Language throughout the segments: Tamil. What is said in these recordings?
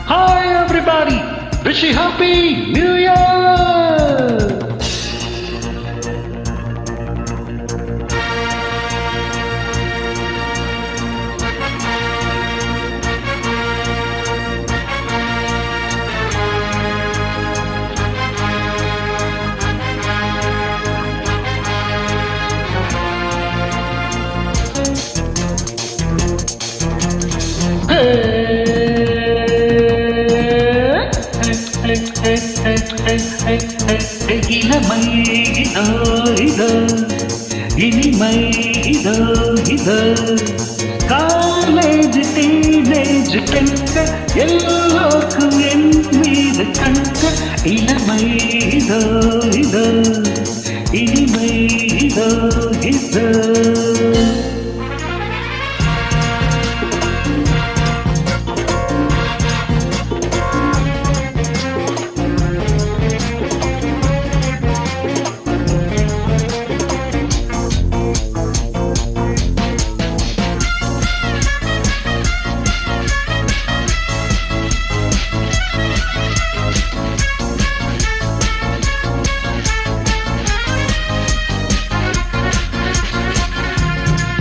Hi everybody! Wish you happy New Year! இளமை இதோ இதோ இனிமை இதோ இதோ காலேஜ் டீனேஜ் பெண்கள் எல்லோருக்கும் என் மீது கண்கள் இளமை இதோ இதோ இனிமை இதோ இதோ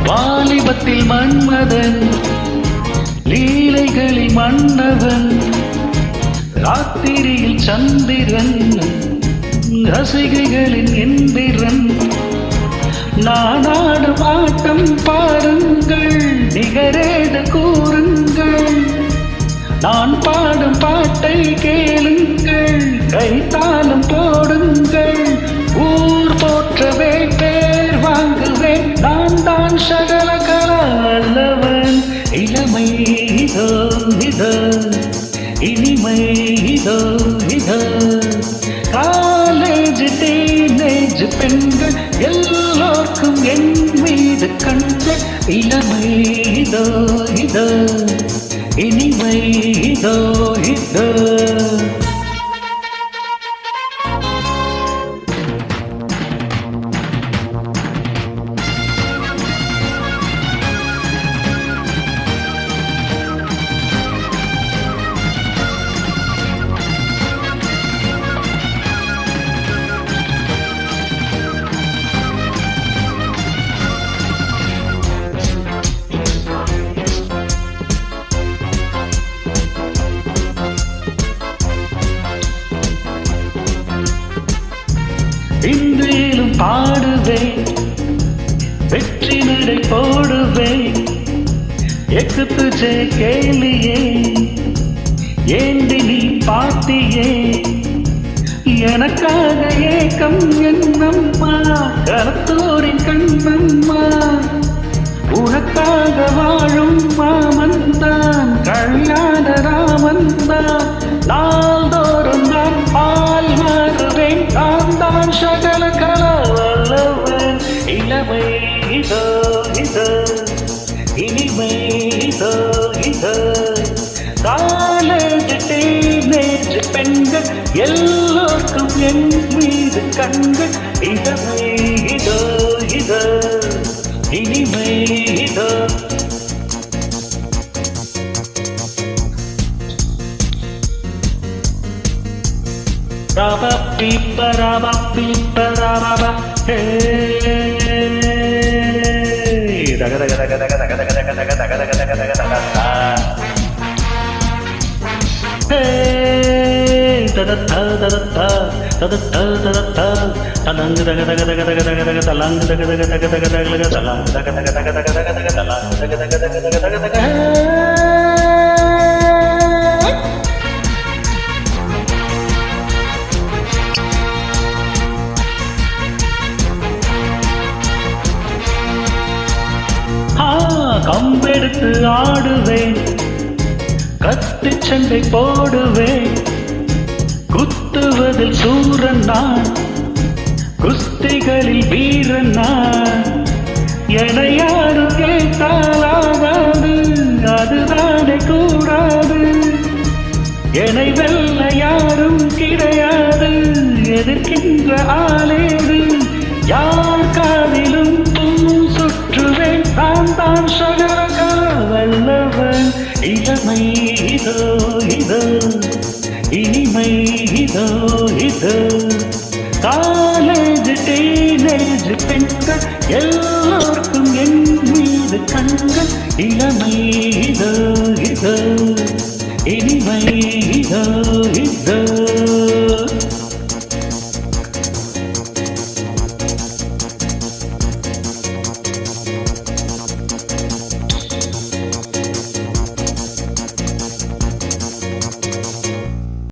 வாலிபத்தில் மன்மதன் லீலைகளில் மன்னவன் ராத்திரியில் சந்திரன் ரசிகைகளின் எந்திரன் நான் ஆடும் ஆட்டம் பாருங்கள் நிகரேது கூறுங்கள் நான் பாடும் பாட்டை கேளுங்கள் கைத்தாளம் போடுங்கள் ஊர் போற்றவே பேர் வாங்குவேன் நான் தான் சகல கலாவல்லவன் இளமை இதோ இதோ இனிமை இதோ இதோ காலேஜ் டீனேஜ் பெண்கள் எல்லோருக்கும் என் மீது கண்கள் இளமை இதோ இதோ இனிமை இதோ இதோ இன்றிலும் பாடுவேன் வெற்றி நடை போடுவேன் எக்கு துஜே கேலியே ஏந்தி நீ பாத்தியே எனக்காக ஏக்கம் என்னம்மா கருத்தோரின் கண்ணம்மா உனக்காக வாழும் மாமன்தான் கல்யாண ராமன்தான் நாள்தோறும் நான் பால் மாறுவேன் நான் தான் சகல கலாவல்லவன் இளமை இதோ இதோ இனிமை இதோ இதோ காலேஜ் டீனேஜ் பெண்கள் எல்லோருக்கும் என் மீது கண்கள் இளமை இதோ இதோ இனிமை இதோ Raba pipa raba hey daga daga daga daga daga daga daga daga daga daga daga daga daga hey da da da da da da da da da da da talang daga daga daga daga daga daga talang daga daga daga daga daga daga talang daga daga daga daga daga daga talang daga daga daga daga daga daga கம்பெடுத்து ஆடுவேன் கத்தி சண்டை போடுவேன் குத்துவதில் சூரன் நான் குஸ்திகளில் வீரன் நான் என யாரும் கேட்டாலாகாது அதுதான் தானே கூடாது. என்னை வெல்ல யாரும் கிடையாது. எதிர்க்கின்ற ஆளேது யார் காதிலும் சுற்றுவேன். நான் தான் சகரகா வல்லவன். இளமை இதோ இதோ இனிமை இதோ இதோ. காலேஜ் டீனேஜ் பெண்கள் எல்லோருக்கும் என் மீது கண்கள். இளமை இதோ இதோ இனிமை இதோ இதோ.